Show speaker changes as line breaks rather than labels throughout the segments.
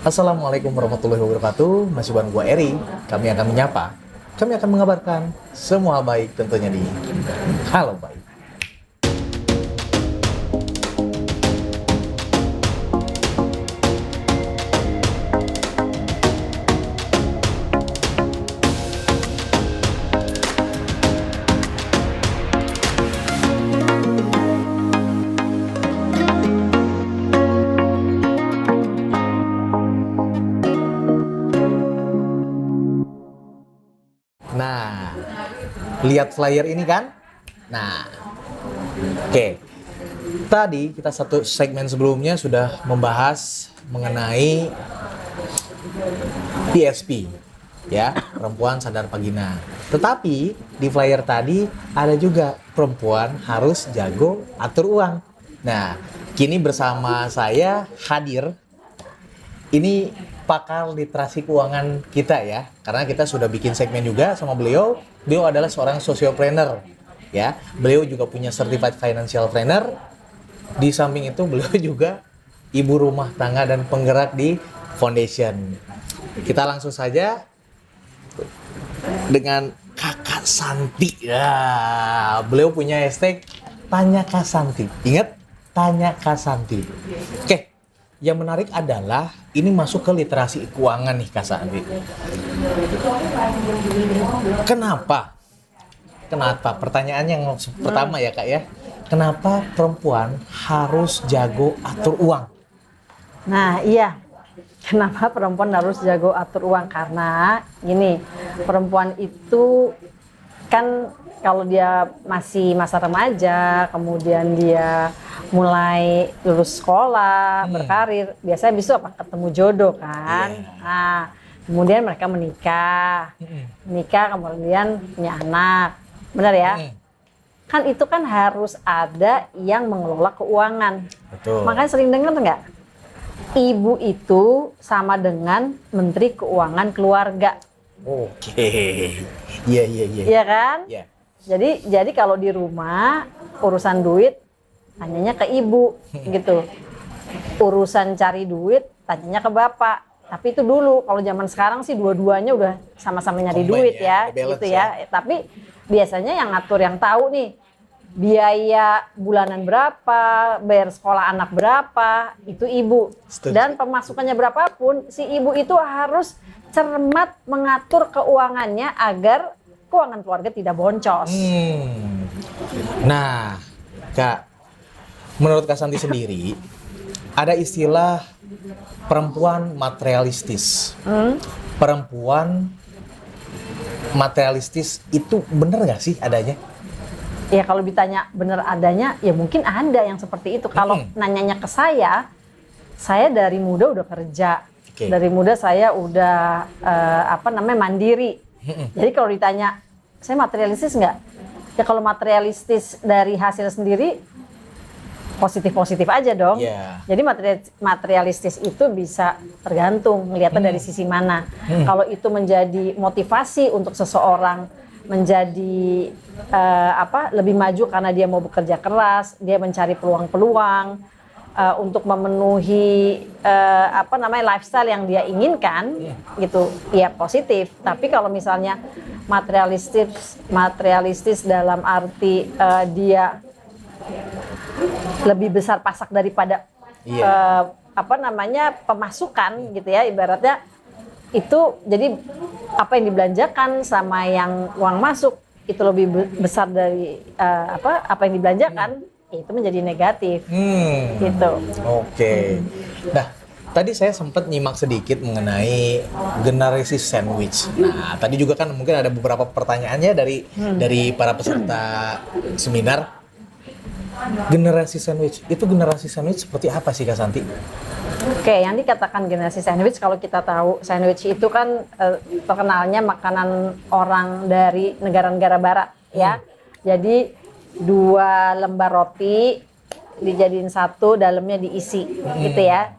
Assalamualaikum warahmatullahi wabarakatuh. Masih bareng gua Eri. Kami akan menyapa. Kami akan mengabarkan semua baik tentunya di Halo Baik. Nah, lihat flyer ini kan? Nah, oke. Tadi kita satu segmen sebelumnya sudah membahas mengenai PSP, ya, perempuan sadar Pagina. Tetapi di flyer tadi ada juga perempuan harus jago atur uang. Nah, kini bersama saya hadir ini pakar literasi keuangan kita ya, karena kita sudah bikin segmen juga sama beliau. Beliau adalah seorang sociopreneur ya. Beliau juga punya certified financial planner. Di samping itu beliau juga ibu rumah tangga dan penggerak di foundation. Kita langsung saja dengan Kakak Santi. Ya, beliau punya hashtag Tanya Kak Santi. Ingat, Tanya Kak Santi. Oke. Yang menarik adalah ini masuk ke literasi keuangan nih Kak Santi. Kenapa? Kenapa? Pertanyaan yang pertama ya Kak ya. Kenapa perempuan harus jago atur uang?
Nah, iya. Kenapa perempuan harus jago atur uang? Karena gini, perempuan itu kan kalau dia masih masa remaja, kemudian dia mulai lulus sekolah, berkarir, biasanya bisa apa? Ketemu jodoh kan.
Yeah.
Nah, kemudian mereka menikah. Menikah kemudian punya anak. Benar ya? Kan itu kan harus ada yang mengelola keuangan.
Betul.
Makanya sering dengar nggak? Ibu itu sama dengan Menteri Keuangan Keluarga.
Oke. Iya.
Iya kan?
Iya.
Jadi kalau di rumah urusan duit tanyanya ke ibu gitu. Urusan cari duit tanyanya ke bapak. Tapi itu dulu, kalau zaman sekarang sih dua-duanya udah sama-sama nyari
Combine
duit
ya,
ya,
balance
gitu ya. Tapi biasanya yang ngatur yang tahu nih biaya bulanan berapa, bayar sekolah anak berapa, itu ibu.
Setuju.
Dan pemasukannya berapapun, si ibu itu harus cermat mengatur keuangannya agar keuangan keluarga tidak boncos.
Nah, Kak, menurut Kak Santi sendiri, ada istilah perempuan materialistis. Perempuan materialistis itu bener nggak sih adanya?
Ya kalau ditanya bener adanya, ya mungkin ada yang seperti itu. Kalau nanyanya ke saya dari muda udah kerja.
Oke.
Dari muda saya udah mandiri. Jadi kalau ditanya, saya materialistis nggak? Ya kalau materialistis dari hasil sendiri, positif-positif aja dong.
Yeah.
Jadi materialistis itu bisa tergantung ngelihatnya dari sisi mana. Kalau itu menjadi motivasi untuk seseorang menjadi lebih maju karena dia mau bekerja keras, dia mencari peluang-peluang untuk memenuhi lifestyle yang dia inginkan, gitu, ya positif. Tapi kalau misalnya materialistis dalam arti dia lebih besar pasak daripada pemasukan gitu ya, ibaratnya itu jadi apa yang dibelanjakan sama yang uang masuk itu lebih besar dari apa yang dibelanjakan, itu menjadi negatif gitu.
Oke. Nah, tadi saya sempat nyimak sedikit mengenai generasi sandwich. Nah, tadi juga kan mungkin ada beberapa pertanyaannya dari para peserta seminar. Generasi sandwich, itu generasi sandwich seperti apa sih Kak Santi?
Oke, yang dikatakan generasi sandwich, kalau kita tahu sandwich itu kan terkenalnya makanan orang dari negara-negara barat ya. Jadi 2 lembar roti dijadiin satu, dalamnya diisi gitu ya.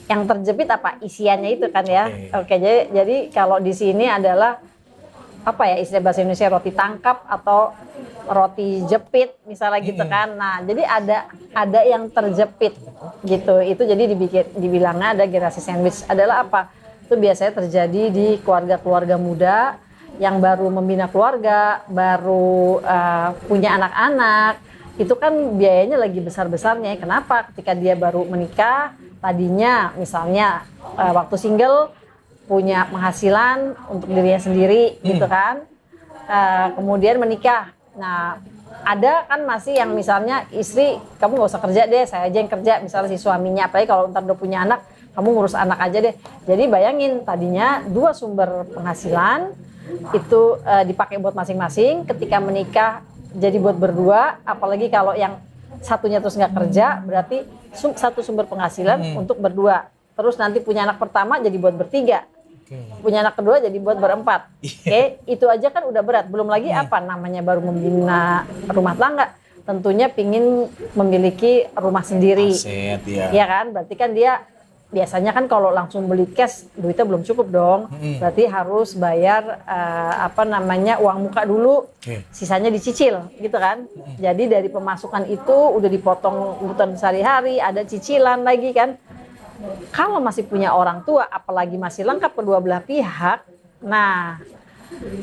Yang terjepit apa? Isiannya itu kan ya. Oke, jadi kalau di sini adalah apa ya istilah bahasa Indonesia, roti tangkap atau roti jepit misalnya gitu kan. Nah, jadi ada yang terjepit gitu. Itu jadi dibilangnya ada generasi sandwich. Adalah apa? Itu biasanya terjadi di keluarga-keluarga muda yang baru membina keluarga, baru punya anak-anak. Itu kan biayanya lagi besar-besarnya. Kenapa? Ketika dia baru menikah, tadinya misalnya waktu single punya penghasilan untuk dirinya sendiri gitu kan, kemudian menikah. Nah, ada kan masih yang misalnya istri, kamu nggak usah kerja deh, saya aja yang kerja, misalnya si suaminya. Apalagi kalau ntar udah punya anak, kamu ngurus anak aja deh. Jadi bayangin, tadinya 2 sumber penghasilan itu dipakai buat masing-masing. Ketika menikah jadi buat berdua, apalagi kalau yang satunya terus nggak kerja, berarti 1 sumber penghasilan untuk berdua. Terus nanti punya anak pertama jadi buat bertiga. Punya anak kedua jadi buat berempat. Oke, itu aja kan udah berat. Belum lagi apa namanya baru membina rumah tangga. Tentunya pingin memiliki rumah sendiri.
Aset, ya.
Ya kan? Berarti kan dia biasanya kan kalau langsung beli cash duitnya belum cukup dong. Berarti harus bayar uang muka dulu. Sisanya dicicil gitu kan. Jadi dari pemasukan itu udah dipotong kebutuhan sehari-hari, ada cicilan lagi kan. Kalau masih punya orang tua, apalagi masih lengkap kedua belah pihak, nah,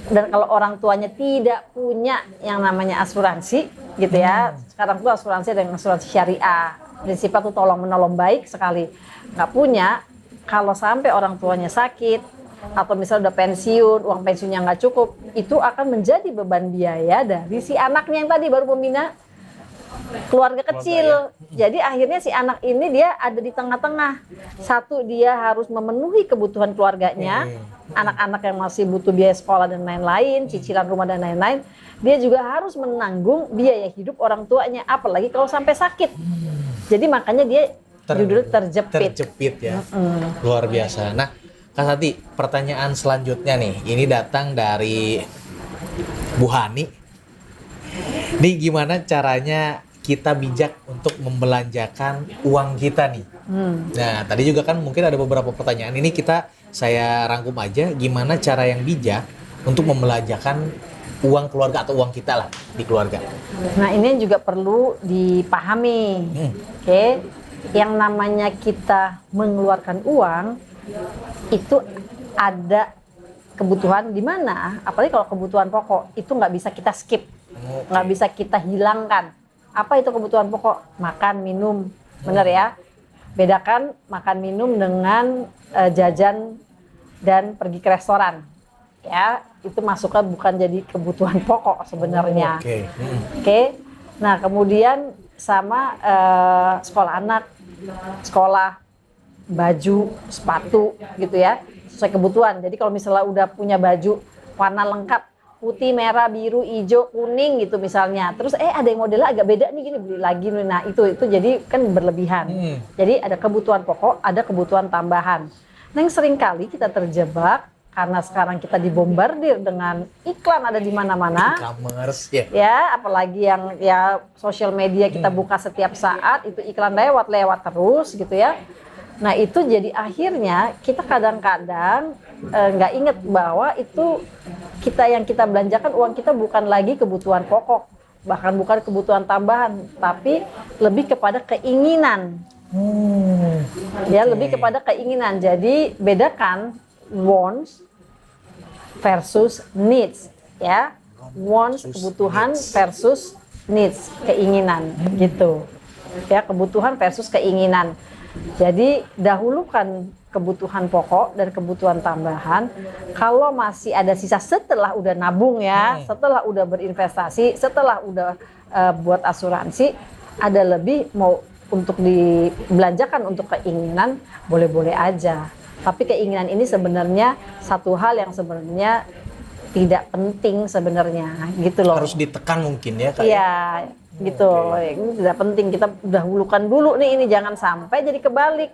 dan kalau orang tuanya tidak punya yang namanya asuransi, gitu ya, sekarang tuh asuransi dengan asuransi syariah, prinsipnya tuh tolong menolong baik sekali, nggak punya, kalau sampai orang tuanya sakit, atau misalnya udah pensiun, uang pensiunnya nggak cukup, itu akan menjadi beban biaya dari si anaknya yang tadi baru membina keluarga kecil. Jadi akhirnya si anak ini dia ada di tengah-tengah. Satu, dia harus memenuhi kebutuhan keluarganya, anak-anak yang masih butuh biaya sekolah dan lain-lain, cicilan rumah dan lain-lain. Dia juga harus menanggung biaya hidup orang tuanya, apalagi kalau sampai sakit. Jadi makanya dia judul terjepit.
Terjepit ya. Luar biasa. Nah, Kak Santi, pertanyaan selanjutnya nih. Ini datang dari Bu Hani. Nih, gimana caranya kita bijak untuk membelanjakan uang kita nih? Nah, tadi juga kan mungkin ada beberapa pertanyaan. Ini saya rangkum aja. Gimana cara yang bijak untuk membelanjakan uang keluarga atau uang kita lah di keluarga?
Nah, ini juga perlu dipahami. Oke, yang namanya kita mengeluarkan uang itu ada kebutuhan di mana, apalagi kalau kebutuhan pokok itu nggak bisa kita skip, nggak bisa kita hilangkan. Apa itu kebutuhan pokok? Makan, minum, bener ya. Bedakan makan minum dengan jajan dan pergi ke restoran. Ya, itu masuknya bukan jadi kebutuhan pokok sebenarnya. Oke. Nah, kemudian sama sekolah anak, sekolah, baju, sepatu gitu ya, sesuai kebutuhan. Jadi kalau misalnya udah punya baju warna lengkap, putih, merah, biru, hijau, kuning gitu misalnya. Terus ada yang modelnya agak beda nih gini, beli lagi nih. Nah, itu jadi kan berlebihan. Jadi ada kebutuhan pokok, ada kebutuhan tambahan. Nah, yang sering kali kita terjebak karena sekarang kita dibombardir dengan iklan ada di mana-mana.
E-commerce ya.
Ya, apalagi yang ya sosial media kita buka setiap saat itu iklan lewat terus gitu ya. Nah, itu jadi akhirnya kita kadang-kadang nggak inget bahwa itu yang kita belanjakan uang kita bukan lagi kebutuhan pokok, bahkan bukan kebutuhan tambahan, tapi lebih kepada keinginan. Ya, lebih kepada keinginan. Jadi bedakan wants versus needs, ya. Wants kebutuhan versus needs, keinginan gitu. Ya, kebutuhan versus keinginan. Jadi dahulukan kebutuhan pokok dan kebutuhan tambahan. Kalau masih ada sisa setelah udah nabung ya, setelah udah berinvestasi, setelah udah buat asuransi, ada lebih mau untuk dibelanjakan untuk keinginan, boleh-boleh aja. Tapi keinginan ini sebenarnya satu hal yang sebenarnya tidak penting sebenarnya, gitu loh.
Harus ditekan mungkin ya, Kak?
Iya, gitu. Ini tidak penting, kita dahulukan dulu nih, ini jangan sampai jadi kebalik.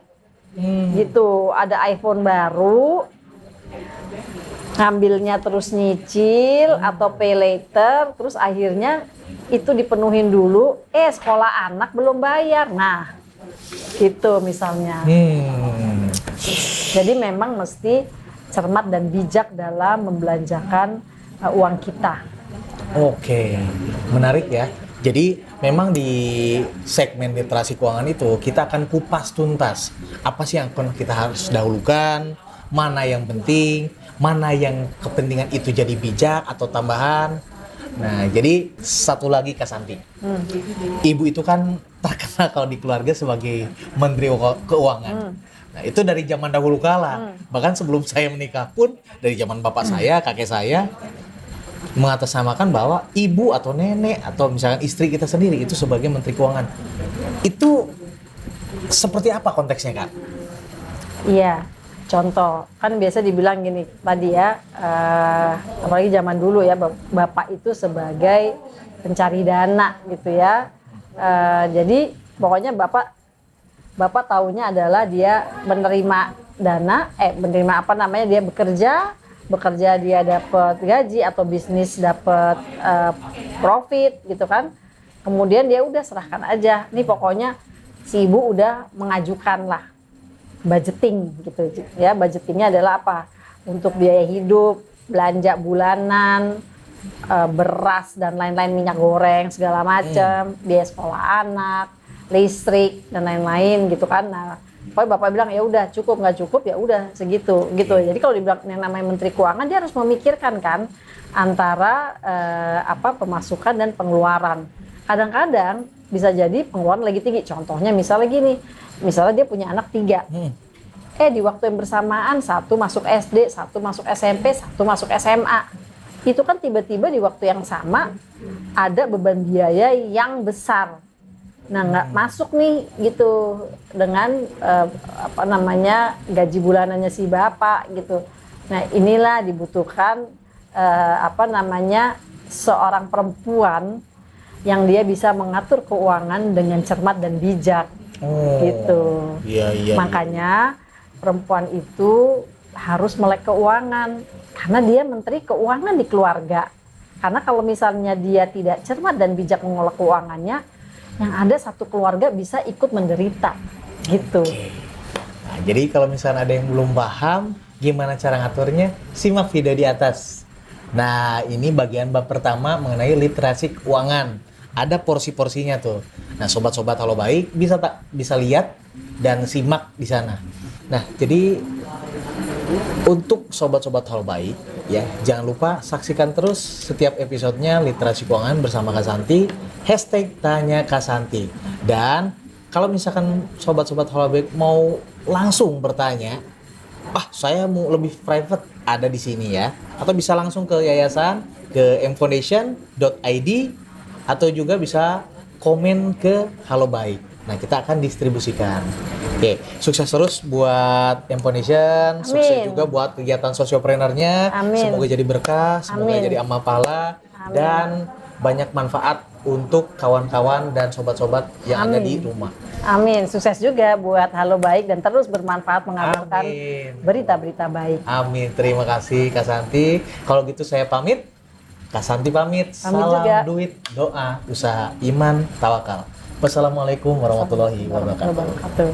Gitu, ada iPhone baru, ngambilnya terus nyicil atau pay later, terus akhirnya itu dipenuhin dulu, sekolah anak belum bayar. Nah, gitu misalnya. Jadi memang mesti cermat dan bijak dalam membelanjakan uang kita.
Oke, menarik ya. Jadi memang di segmen literasi keuangan itu kita akan kupas tuntas apa sih yang akan kita harus dahulukan, mana yang penting, mana yang kepentingan itu jadi bijak atau tambahan. Nah, jadi satu lagi Kak Santi. Ibu itu kan terkenal kalau di keluarga sebagai Menteri Keuangan. Nah, itu dari zaman dahulu kala. Bahkan sebelum saya menikah pun dari zaman bapak saya, kakek saya mengatasnamakan bahwa ibu atau nenek atau misalkan istri kita sendiri itu sebagai Menteri Keuangan. Itu seperti apa konteksnya, Kak?
Iya, contoh kan biasa dibilang gini tadi ya, apalagi zaman dulu ya, bapak itu sebagai pencari dana gitu ya. Jadi pokoknya bapak taunya adalah dia menerima dana, menerima apa namanya, dia bekerja dia dapat gaji atau bisnis dapat profit gitu kan. Kemudian dia udah serahkan aja. Nih pokoknya si ibu udah mengajukan lah budgeting gitu ya. Budgetingnya adalah apa? Untuk biaya hidup, belanja bulanan, beras dan lain-lain, minyak goreng segala macam, biaya sekolah anak, listrik dan lain-lain gitu kan. Nah, pokoknya bapak bilang ya udah cukup, nggak cukup ya udah segitu gitu. Jadi kalau dibilang yang namanya Menteri Keuangan, dia harus memikirkan kan antara pemasukan dan pengeluaran. Kadang-kadang bisa jadi pengeluaran lagi tinggi. Contohnya misalnya gini, misalnya dia punya anak 3. Di waktu yang bersamaan satu masuk SD, satu masuk SMP, satu masuk SMA. Itu kan tiba-tiba di waktu yang sama ada beban biaya yang besar. Nah, nggak masuk nih gitu dengan gaji bulanannya si bapak gitu. Nah, inilah dibutuhkan seorang perempuan yang dia bisa mengatur keuangan dengan cermat dan bijak gitu.
Iya.
Makanya perempuan itu harus melek keuangan karena dia menteri keuangan di keluarga. Karena kalau misalnya dia tidak cermat dan bijak mengelola keuangannya, yang ada satu keluarga bisa ikut menderita gitu.
Nah, jadi kalau misalnya ada yang belum paham gimana cara ngaturnya, simak video di atas. Nah, ini bagian bab pertama mengenai literasi keuangan. Ada porsi-porsinya tuh. Nah, sobat-sobat Halo Baik bisa lihat dan simak di sana. Nah, jadi untuk sobat-sobat Halo Baik ya, jangan lupa saksikan terus setiap episodenya Literasi Keuangan bersama Kak Santi, #tanya Kak Santi. Dan kalau misalkan sobat-sobat Halo Baik mau langsung bertanya, saya mau lebih private, ada di sini ya, atau bisa langsung ke yayasan, ke mfoundation.id, atau juga bisa komen ke Halo Baik. Nah, kita akan distribusikan. Oke, sukses terus buat M-Foundation, sukses juga buat kegiatan sosioprenernya. Semoga jadi berkah, semoga jadi amal pahala, dan banyak manfaat untuk kawan-kawan dan sobat-sobat yang ada di rumah.
Amin, sukses juga buat Halo Baik dan terus bermanfaat mengabarkan berita-berita baik.
Amin, terima kasih Kak Santi. Kalau gitu saya pamit, Kak Santi pamit. Salam juga. Duit, doa, usaha, iman, tawakal. Wassalamualaikum warahmatullahi wabarakatuh.